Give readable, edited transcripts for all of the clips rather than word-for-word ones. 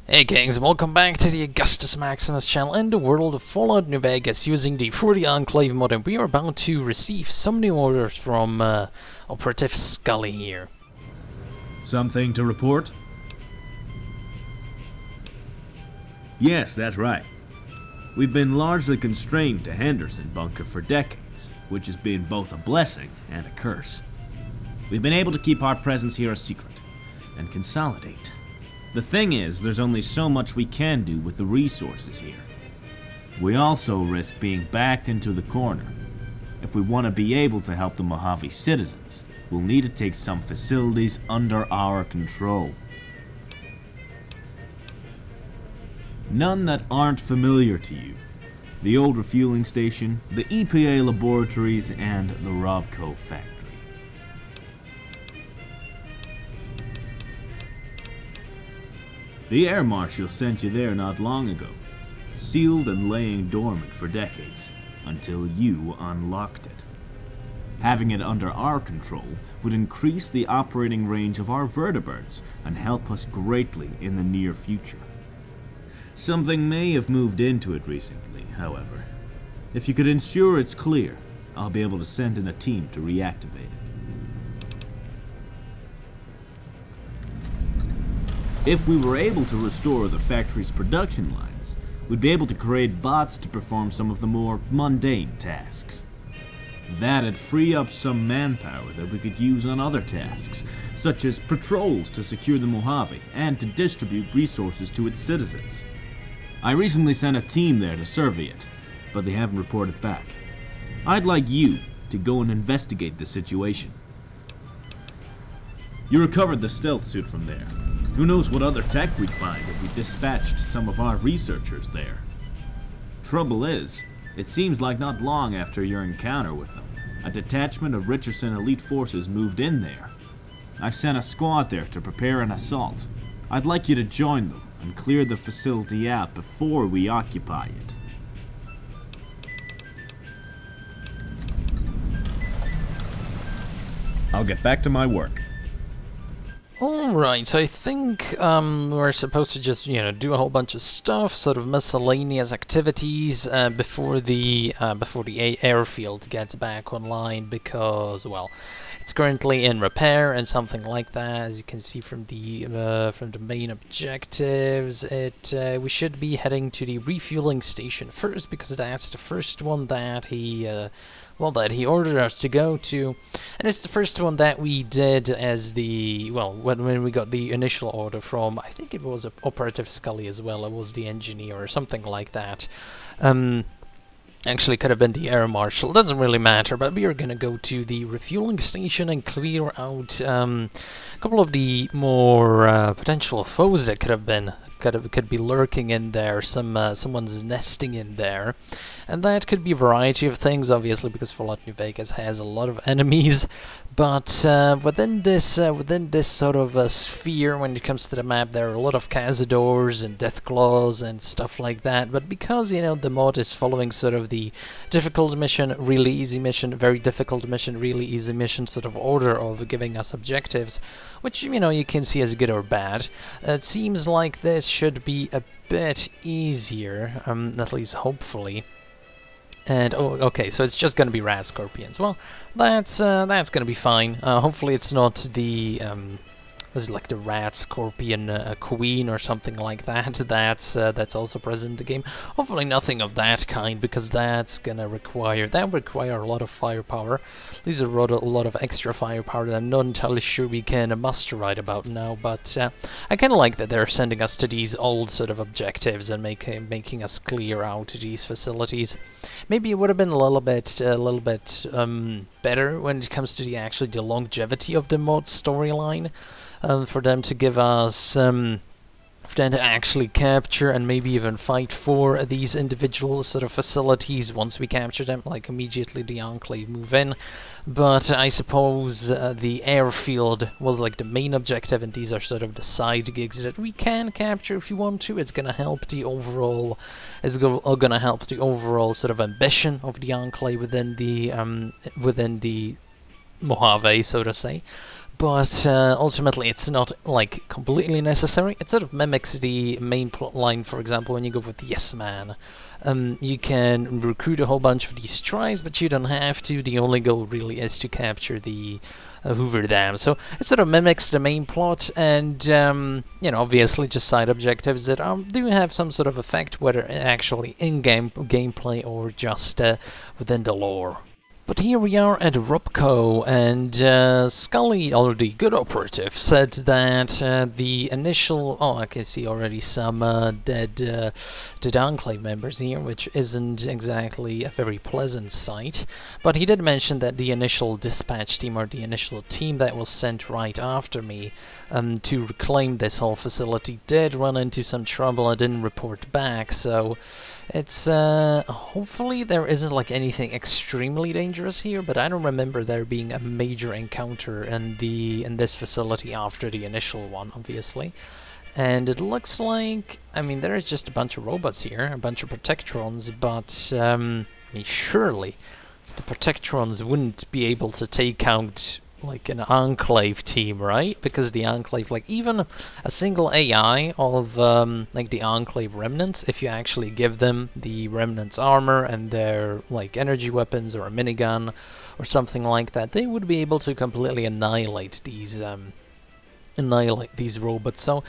Hey gangs, welcome back to the Augustus Maximus channel in the world of Fallout New Vegas using the 40 Enclave mod, and we are about to receive some new orders from Operative Scully here. Something to report? Yes, that's right. We've been largely constrained to Henderson Bunker for decades, which has been both a blessing and a curse. We've been able to keep our presence here a secret, and consolidate. The thing is, there's only so much we can do with the resources here. We also risk being backed into the corner. If we want to be able to help the Mojave citizens, we'll need to take some facilities under our control. None that aren't familiar to you. The old refueling station, the EPA laboratories, and the Robco factory. The air marshal sent you there not long ago, sealed and laying dormant for decades, until you unlocked it. Having it under our control would increase the operating range of our vertebrates and help us greatly in the near future. Something may have moved into it recently, however. If you could ensure it's clear, I'll be able to send in a team to reactivate it. If we were able to restore the factory's production lines, we'd be able to create bots to perform some of the more mundane tasks. That'd free up some manpower that we could use on other tasks, such as patrols to secure the Mojave and to distribute resources to its citizens. I recently sent a team there to survey it, but they haven't reported back. I'd like you to go and investigate the situation. You recovered the stealth suit from there. Who knows what other tech we'd find if we dispatched some of our researchers there. Trouble is, it seems like not long after your encounter with them, a detachment of Richardson elite forces moved in there. I've sent a squad there to prepare an assault. I'd like you to join them and clear the facility out before we occupy it. I'll get back to my work. Alright, so I think we're supposed to just, do a whole bunch of stuff, sort of miscellaneous activities before the airfield gets back online, because, well, it's currently in repair and something like that. As you can see from the main objectives, we should be heading to the refueling station first, because that's the first one that he ordered us to go to, and it's the first one that we did as the, well, when we got the initial order from, I think it was Operative Scully as well. It was the engineer or something like that. Actually, could have been the air marshal. Doesn't really matter. But we are gonna go to the refueling station and clear out a couple of the more potential foes that could be lurking in there. Someone's nesting in there, and that could be a variety of things, obviously, because Fallout New Vegas has a lot of enemies. But within this sort of sphere, when it comes to the map, there are a lot of Cazadors and Deathclaws and stuff like that. But because the mod is following sort of the difficult mission, really easy mission, very difficult mission, really easy mission sort of order of giving us objectives, which you can see as good or bad. It seems like this should be a bit easier, at least hopefully. And okay, so it's just gonna be rat scorpions. Well, that's gonna be fine. Hopefully it's not the was it like the rat scorpion queen or something like that. That's also present in the game. Hopefully nothing of that kind, because that would require a lot of firepower. These are a lot of extra firepower that I'm not entirely sure we can muster right about now. But I kind of like that they're sending us to these old sort of objectives and making us clear out these facilities. Maybe it would have been a little bit better when it comes to the longevity of the mod storyline. For them to give us, for them to actually capture and maybe even fight for these individual sort of facilities once we capture them, like immediately the Enclave move in. But I suppose the airfield was like the main objective, and these are sort of the side gigs that we can capture if you want to. It's gonna help the overall, sort of ambition of the Enclave within the Mojave, so to say. but ultimately it's not like completely necessary. It sort of mimics the main plot line. For example, when you go with Yes Man, you can recruit a whole bunch of these tribes, but you don't have to. The only goal really is to capture the Hoover Dam. So it sort of mimics the main plot, and you know, obviously just side objectives that do have some sort of effect, whether actually in-game gameplay or just within the lore. But here we are at Rupco, and Scully, already good operative, said that the initial... Oh, I can see already some dead Enclave members here, which isn't exactly a very pleasant sight. But he did mention that the initial dispatch team, or the initial team that was sent right after me to reclaim this whole facility, did run into some trouble and didn't report back, so... It's, hopefully there isn't like anything extremely dangerous here, but I don't remember there being a major encounter in this facility after the initial one, obviously. And it looks like, I mean, there is just a bunch of robots here, a bunch of Protectrons, but, I mean, surely the Protectrons wouldn't be able to take out like an Enclave team, right? Because the Enclave, like even a single AI of like the Enclave remnants, if you actually give them the remnants armor and their like energy weapons or a minigun or something like that, they would be able to completely annihilate these robots. So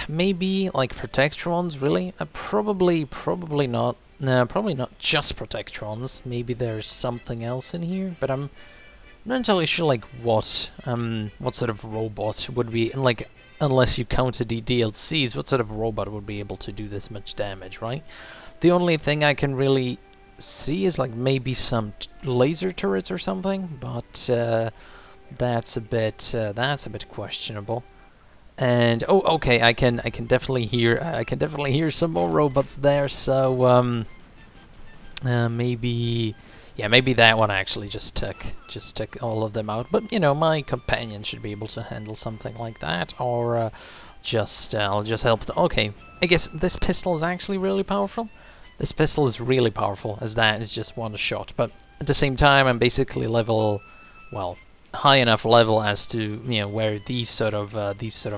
maybe like Protectrons, really? Probably not. No, probably not just Protectrons. Maybe there's something else in here, but I'm not entirely sure like what sort of robot would be, and like unless you counted the DLCs, what sort of robot would be able to do this much damage, right? The only thing I can really see is like maybe some laser turrets or something, but that's a bit questionable. And oh, okay, I can definitely hear some more robots there. So maybe. Yeah, maybe that one actually just took all of them out. But you know, my companion should be able to handle something like that, or I'll just help. Okay, I guess this pistol is actually really powerful. This pistol is really powerful, as that is just one shot. But at the same time, I'm basically level, well, high enough level as to, you know, where these sort of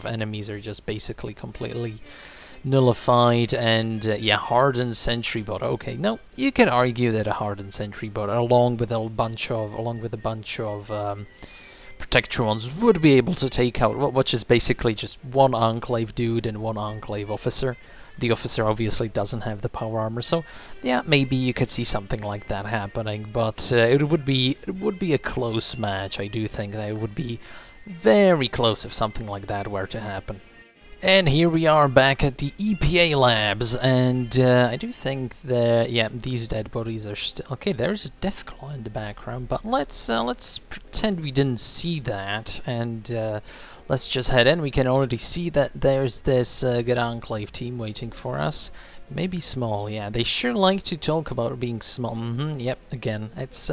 enemies are just basically completely nullified. And yeah, hardened sentry bot. Okay, no, you could argue that a hardened sentry bot, along with a bunch of Protectrons, would be able to take out which is basically just one Enclave dude and one Enclave officer. The officer obviously doesn't have the power armor, so yeah, maybe you could see something like that happening. But it would be a close match. I do think that it would be very close if something like that were to happen. And here we are back at the EPA labs, and I do think that, yeah, these dead bodies are still... Okay, there's a Deathclaw in the background, but let's pretend we didn't see that, and let's just head in. We can already see that there's this good Enclave team waiting for us. Maybe small, yeah, they sure like to talk about being small. Yep, again, it's...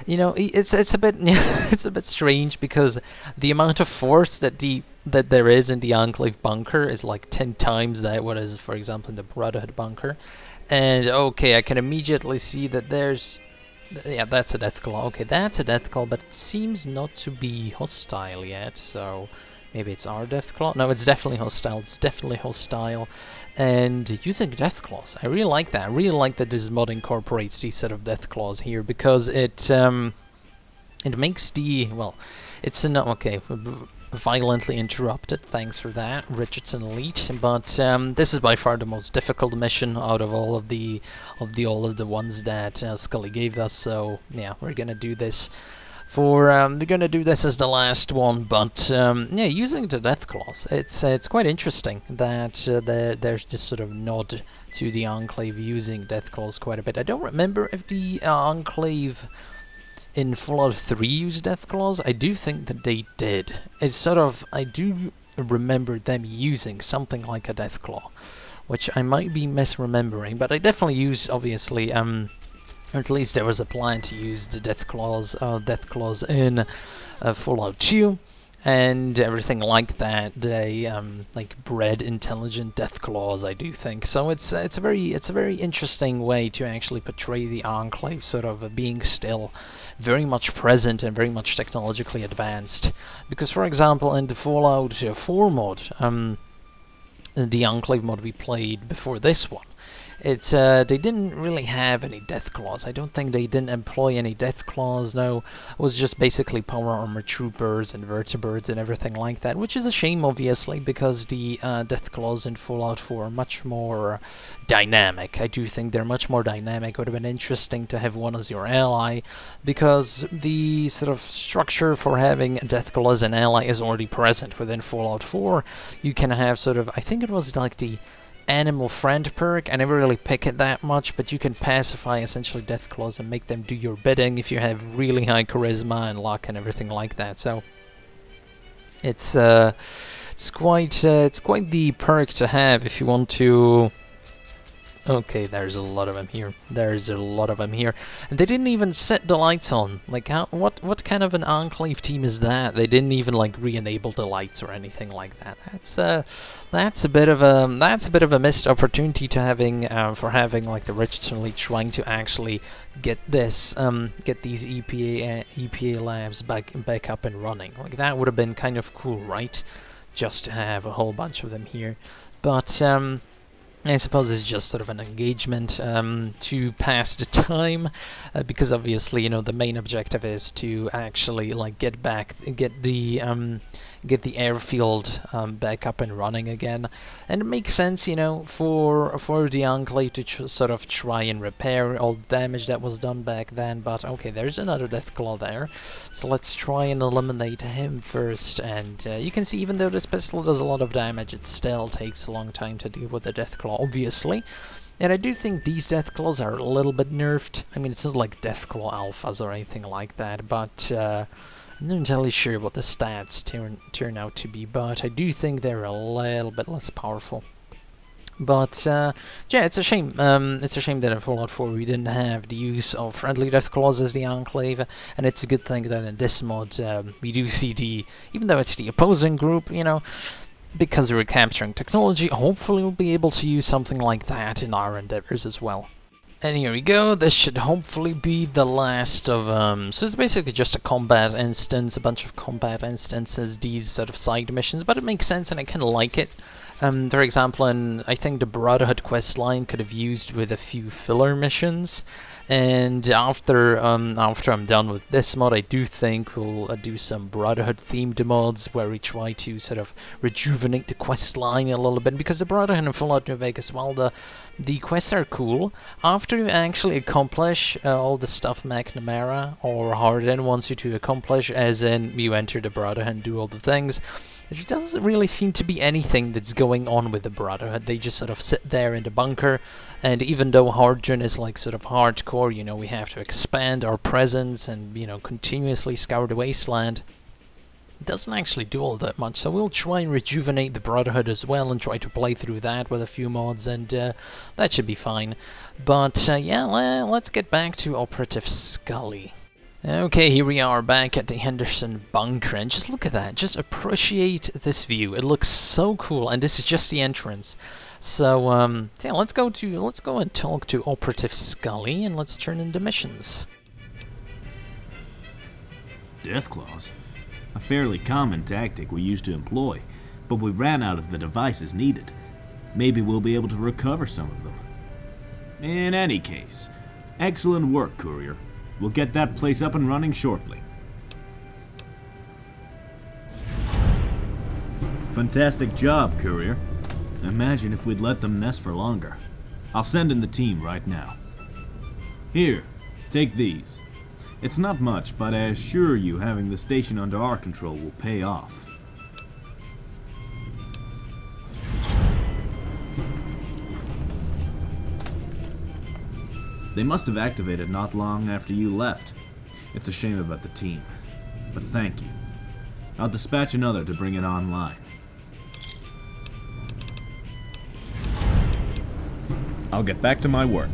you know, it's a bit it's a bit strange, because the amount of force that there is in the Enclave bunker is like 10 times that what is, for example, in the Brotherhood bunker. And okay, I can immediately see that there's... Yeah, that's a Deathclaw. Okay, that's a Deathclaw, but it seems not to be hostile yet, so... Maybe it's our Deathclaw? No, it's definitely hostile. It's definitely hostile. And using Deathclaws, I really like that. I really like that this mod incorporates these sort of Deathclaws here, because it makes the... Well, it's an... Okay, violently interrupted. Thanks for that, Richardson Elite. But this is by far the most difficult mission out of all of the ones that Scully gave us. So yeah, we're gonna do this. We're gonna do this as the last one, but yeah, using the Deathclaws, it's quite interesting that there's this sort of nod to the Enclave using Deathclaws quite a bit. I don't remember if the Enclave in Fallout 3 used Deathclaws. I do think that they did. It's sort of, I do remember them using something like a Deathclaw, which I might be misremembering, but I definitely used, obviously, or at least there was a plan to use the Deathclaws in Fallout 2. and everything like that. They like bred intelligent death claws, I do think. So it's a very interesting way to actually portray the Enclave sort of being still very much present and very much technologically advanced. Because, for example, in the Fallout 4 mod, the Enclave mod we played before this one, they didn't really have any death claws. I don't think they didn't employ any death claws. No, it was just basically power armor troopers and vertibirds and everything like that, which is a shame, obviously, because the death claws in Fallout 4 are much more dynamic. I do think they're much more dynamic. It would have been interesting to have one as your ally, because the sort of structure for having a death claw as an ally is already present within Fallout 4. You can have sort of, I think it was like the animal friend perk. I never really pick it that much, but you can pacify essentially death claws and make them do your bidding if you have really high charisma and luck and everything like that. So it's quite the perk to have if you want to. Okay, there's a lot of them here. There's a lot of them here. And they didn't even set the lights on. Like, what kind of an Enclave team is that? They didn't even, like, re-enable the lights or anything like that. That's a bit of a missed opportunity to having, for having, like, the originally trying to actually get this, get these EPA labs back up and running. Like, that would have been kind of cool, right? Just to have a whole bunch of them here. But, I suppose it's just sort of an engagement to pass the time, because obviously, you know, the main objective is to actually like get the airfield back up and running again, and it makes sense, you know, for the Enclave to sort of try and repair all the damage that was done back then. But okay, there's another Deathclaw there, so let's try and eliminate him first. And you can see, even though this pistol does a lot of damage, it still takes a long time to deal with the Deathclaw, obviously. And I do think these Deathclaws are a little bit nerfed. I mean, it's not like Deathclaw alphas or anything like that, but I'm not entirely sure what the stats turn out to be, but I do think they're a little bit less powerful. But yeah, it's a shame. It's a shame that in Fallout 4 we didn't have the use of friendly Deathclaws as the Enclave, and it's a good thing that in this mod we do see even though it's the opposing group, you know, because we're capturing technology, hopefully we'll be able to use something like that in our endeavors as well. And here we go, this should hopefully be the last of, so it's basically just a combat instance, a bunch of combat instances, these sort of side missions, but it makes sense and I kind of like it. For example, I think the Brotherhood quest line could have used with a few filler missions, and after I'm done with this mod, I do think we'll do some Brotherhood-themed mods where we try to sort of rejuvenate the quest line a little bit, because the Brotherhood and Fallout New Vegas, while the quests are cool, after you actually accomplish all the stuff McNamara or Hardin wants you to accomplish, as in you enter the Brotherhood and do all the things, there doesn't really seem to be anything that's going on with the Brotherhood. They just sort of sit there in the bunker, and even though Hardin is like sort of hardcore, you know, we have to expand our presence and, you know, continuously scour the wasteland, it doesn't actually do all that much. So we'll try and rejuvenate the Brotherhood as well and try to play through that with a few mods, and that should be fine. But yeah, let's get back to Operative Scully. Okay, here we are back at the Henderson bunker, and just look at that, just appreciate this view. It looks so cool, and this is just the entrance. So yeah, let's go and talk to Operative Scully, and let's turn in the missions. Deathclaws? A fairly common tactic we used to employ, but we ran out of the devices needed. Maybe we'll be able to recover some of them. In any case, excellent work, Courier. We'll get that place up and running shortly. Fantastic job, Courier. Imagine if we'd let them nest for longer. I'll send in the team right now. Here, take these. It's not much, but I assure you having the station under our control will pay off. They must have activated not long after you left. It's a shame about the team, but thank you. I'll dispatch another to bring it online. I'll get back to my work.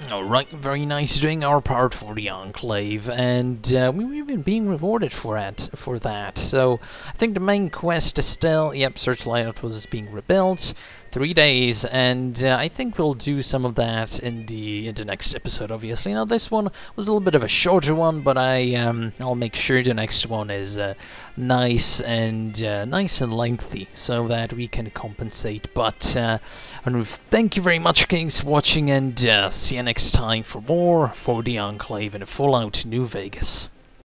Alright, very nice doing our part for the Enclave, and we've even been rewarded for that. So, I think the main quest is still, yep, Searchlight was being rebuilt, 3 days, and I think we'll do some of that in the next episode, obviously. Now, this one was a little bit of a shorter one, but I'll make sure the next one is nice and lengthy, so that we can compensate. But thank you very much, Kings, for watching, and see you next time for more for the Enclave in Fallout New Vegas.